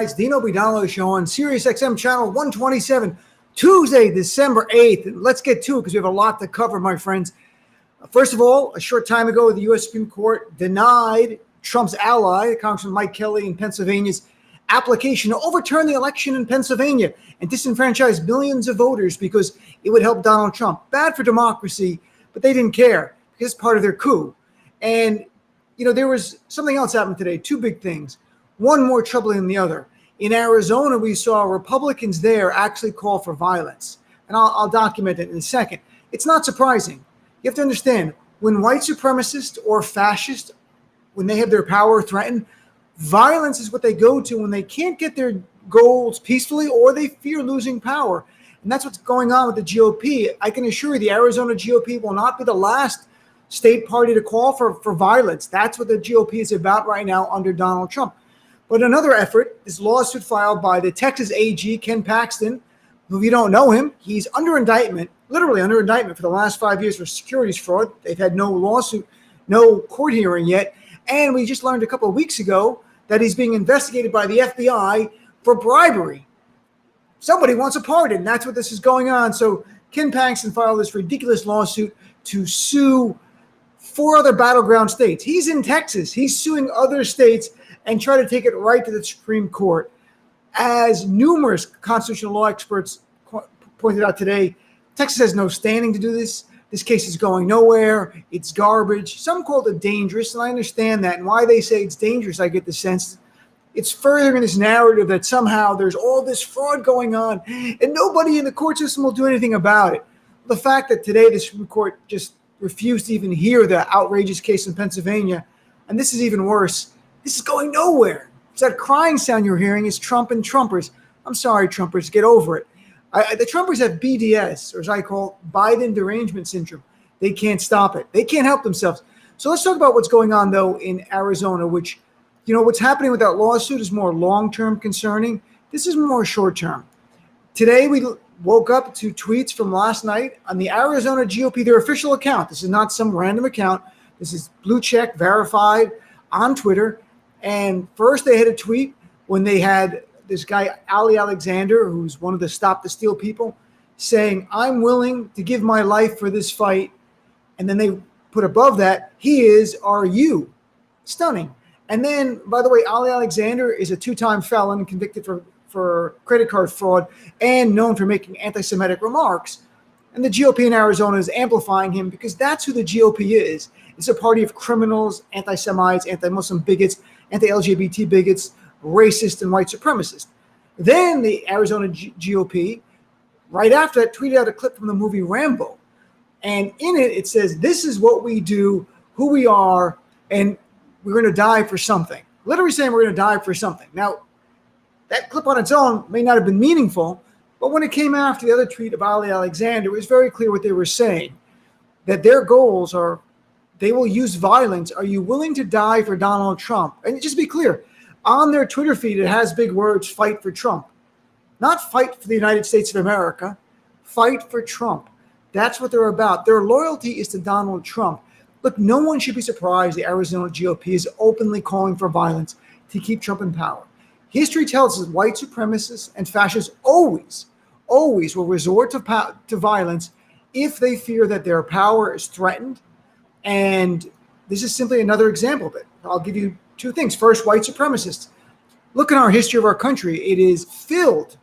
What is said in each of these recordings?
It's Dino Bidalo Show on Sirius XM Channel 127, Tuesday, December 8th. And let's get to it because we have a lot to cover, my friends. First of all, a short time ago, the U.S. Supreme Court denied Trump's ally, Congressman Mike Kelly in Pennsylvania's application to overturn the election in Pennsylvania and disenfranchise millions of voters because it would help Donald Trump. Bad for democracy, but they didn't care because it's part of their coup. And, there was something else happened today, two big things, one more troubling than the other. In Arizona, we saw Republicans there actually call for violence. And I'll document it in a second. It's not surprising. You have to understand, when white supremacists or fascists, when they have their power threatened, violence is what they go to when they can't get their goals peacefully or they fear losing power. And that's what's going on with the GOP. I can assure you the Arizona GOP will not be the last state party to call for violence. That's what the GOP is about right now under Donald Trump. But another effort, this lawsuit filed by the Texas AG, Ken Paxton, who, if you don't know him, he's under indictment, literally under indictment for the last 5 years for securities fraud. They've had no lawsuit, no court hearing yet. And we just learned a couple of weeks ago that he's being investigated by the FBI for bribery. Somebody wants a pardon. That's what this is going on. So Ken Paxton filed this ridiculous lawsuit to sue 4 other battleground states. He's in Texas. He's suing other states and try to take it right to the Supreme Court. As numerous constitutional law experts pointed out today, Texas has no standing to do this. This case is going nowhere. It's garbage. Some call it dangerous, and I understand that. And why they say it's dangerous, I get the sense it's furthering this narrative that somehow there's all this fraud going on and nobody in the court system will do anything about it. The fact that today the Supreme Court just refused to even hear the outrageous case in Pennsylvania, and this is even worse, this is going nowhere. It's that crying sound you're hearing is Trump and Trumpers. I'm sorry, Trumpers, get over it. The Trumpers have BDS, or as I call it, Biden derangement syndrome. They can't stop it. They can't help themselves. So let's talk about what's going on, though, in Arizona, which, what's happening with that lawsuit is more long-term concerning. This is more short-term. Today, we woke up to tweets from last night on the Arizona GOP, their official account. This is not some random account. This is blue check, verified on Twitter. And first they had a tweet when they had this guy, Ali Alexander, who's one of the Stop the Steal people, saying, "I'm willing to give my life for this fight." And then they put above that, "He is, are you?" Stunning. And then, by the way, Ali Alexander is a 2-time felon convicted for credit card fraud and known for making anti-Semitic remarks. And the GOP in Arizona is amplifying him because that's who the GOP is. It's a party of criminals, anti-Semites, anti-Muslim bigots, anti-LGBT bigots, racist, and white supremacists. Then the Arizona GOP, right after that, tweeted out a clip from the movie Rambo. And in it, it says, "This is what we do, who we are, and we're going to die for something." Literally saying we're going to die for something. Now, that clip on its own may not have been meaningful, but when it came after the other tweet of Ali Alexander, it was very clear what they were saying, that their goals are, they will use violence. Are you willing to die for Donald Trump? And just be clear, on their Twitter feed, it has big words, "Fight for Trump." Not fight for the United States of America, fight for Trump. That's what they're about. Their loyalty is to Donald Trump. Look, no one should be surprised the Arizona GOP is openly calling for violence to keep Trump in power. History tells us white supremacists and fascists always will resort to violence if they fear that their power is threatened. And this is simply another example of it. I'll give you 2 things. First, white supremacists. Look at our history of our country. It is filled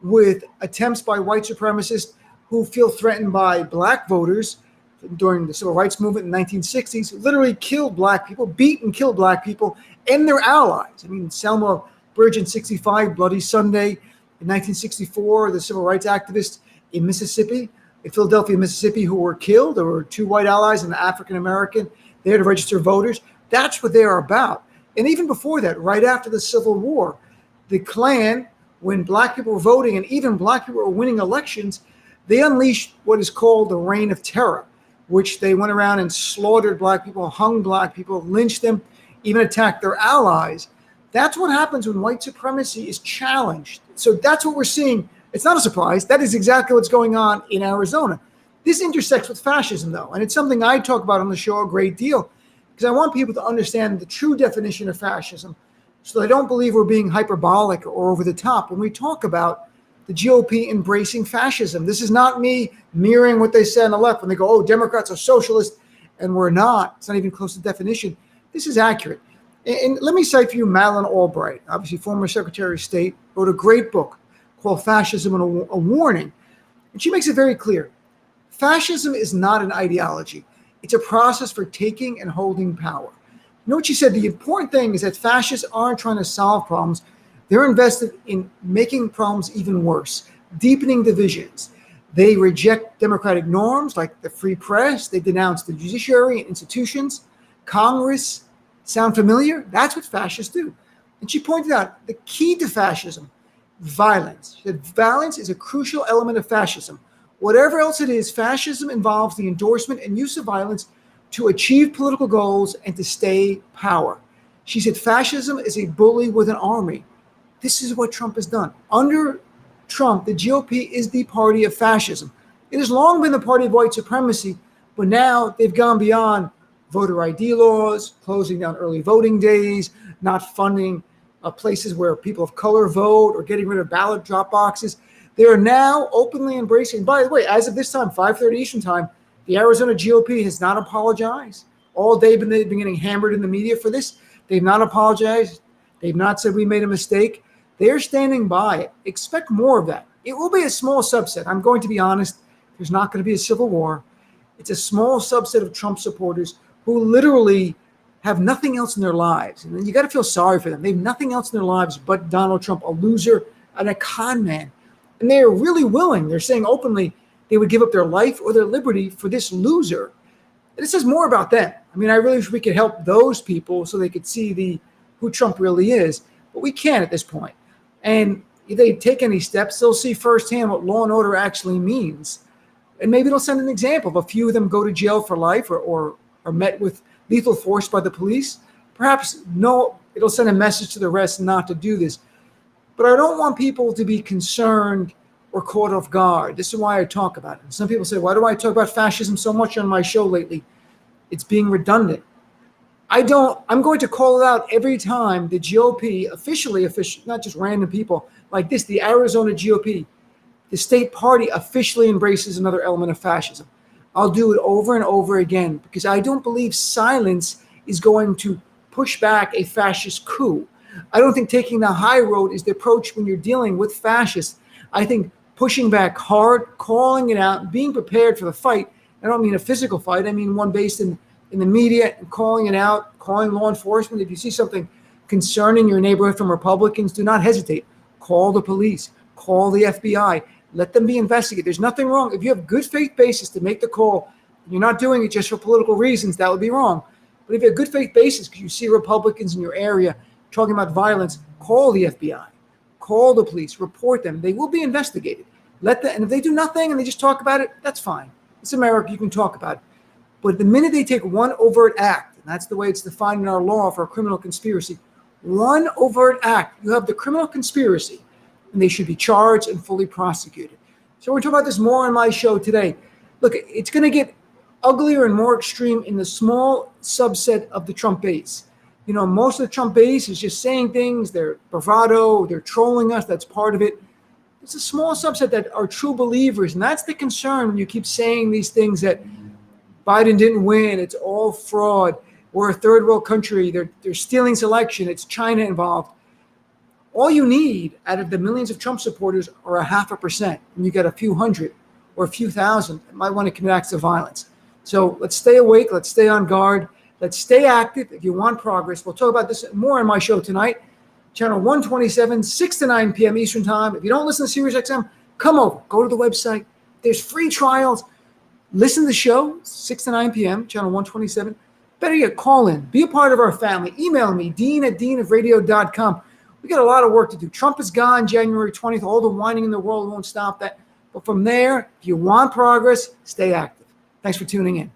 with attempts by white supremacists who feel threatened by black voters during the civil rights movement in the 1960s, literally killed black people, beat and killed black people and their allies. I mean, Selma Bridge in 65, Bloody Sunday in 1964, the civil rights activists in Mississippi, in Philadelphia, Mississippi, who were killed. There were 2 white allies and an African-American there to register voters. That's what they are about. And even before that, right after the Civil War, the Klan, when black people were voting and even black people were winning elections, they unleashed what is called the Reign of Terror, which they went around and slaughtered black people, hung black people, lynched them, even attacked their allies. That's what happens when white supremacy is challenged. So that's what we're seeing. It's not a surprise. That is exactly what's going on in Arizona. This intersects with fascism, though, and it's something I talk about on the show a great deal because I want people to understand the true definition of fascism. So I don't believe we're being hyperbolic or over the top when we talk about the GOP embracing fascism. This is not me mirroring what they say on the left when they go, oh, Democrats are socialist, and we're not. It's not even close to definition. This is accurate. And let me cite for you Madeleine Albright, obviously former Secretary of State, wrote a great book called Fascism and a Warning. And she makes it very clear. Fascism is not an ideology. It's a process for taking and holding power. You know what she said? The important thing is that fascists aren't trying to solve problems. They're invested in making problems even worse, deepening divisions. They reject democratic norms like the free press. They denounce the judiciary and institutions. Congress, sound familiar? That's what fascists do. And she pointed out the key to fascism, violence. She said violence is a crucial element of fascism. Whatever else it is, fascism involves the endorsement and use of violence to achieve political goals and to stay power. She said fascism is a bully with an army. This is what Trump has done. Under Trump, the GOP is the party of fascism. It has long been the party of white supremacy, but now they've gone beyond voter ID laws, closing down early voting days, not funding places where people of color vote, or getting rid of ballot drop boxes. They are now openly embracing, by the way, as of this time, 5:30 Eastern time, the Arizona GOP has not apologized. All day they've been getting hammered in the media for this. They've not apologized. They've not said we made a mistake. They're standing by it. Expect more of that. It will be a small subset. I'm going to be honest. There's not going to be a civil war. It's a small subset of Trump supporters who literally have nothing else in their lives. And then you got to feel sorry for them. They have nothing else in their lives but Donald Trump, a loser and a con man. And they are really willing. They're saying openly they would give up their life or their liberty for this loser. And it says more about them. I mean, I really wish we could help those people so they could see who Trump really is. But we can't at this point. And if they take any steps, they'll see firsthand what law and order actually means. And maybe it'll send an example of a few of them go to jail for life or are met with lethal force by the police. Perhaps it'll send a message to the rest not to do this. But I don't want people to be concerned or caught off guard. This is why I talk about it. Some people say, why do I talk about fascism so much on my show lately? It's being redundant. I'm going to call it out every time the GOP officially, not just random people like this, the Arizona GOP, the state party officially embraces another element of fascism. I'll do it over and over again because I don't believe silence is going to push back a fascist coup. I don't think taking the high road is the approach when you're dealing with fascists. I think pushing back hard, calling it out, being prepared for the fight. I don't mean a physical fight. I mean one based in the media and calling it out, calling law enforcement. If you see something concerning your neighborhood from Republicans, do not hesitate. Call the police, call the FBI, let them be investigated. There's nothing wrong. If you have good faith basis to make the call, you're not doing it just for political reasons, that would be wrong. But if you have good faith basis because you see Republicans in your area talking about violence, call the FBI, call the police, report them. They will be investigated. And if they do nothing and they just talk about it, that's fine. It's America. You can talk about it. But the minute they take one overt act, and that's the way it's defined in our law for a criminal conspiracy, one overt act, you have the criminal conspiracy, and they should be charged and fully prosecuted. So we're talking about this more on my show today. Look, it's going to get uglier and more extreme in the small subset of the Trump base. You know, most of the Trump base is just saying things. They're bravado. They're trolling us. That's part of it. It's a small subset that are true believers. And that's the concern when you keep saying these things that Biden didn't win. It's all fraud. We're a third world country. They're stealing selection. It's China involved. All you need out of the millions of Trump supporters are 0.5%. And you get a few hundred or a few thousand that might want to commit acts of violence. So let's stay awake. Let's stay on guard. Let's stay active if you want progress. We'll talk about this more on my show tonight. Channel 127, 6 to 9 p.m. Eastern Time. If you don't listen to SiriusXM, come over. Go to the website. There's free trials. Listen to the show, 6 to 9 p.m., Channel 127. Better yet, call in. Be a part of our family. Email me, dean@deanofradio.com. We got a lot of work to do. Trump is gone January 20th. All the whining in the world won't stop that. But from there, if you want progress, stay active. Thanks for tuning in.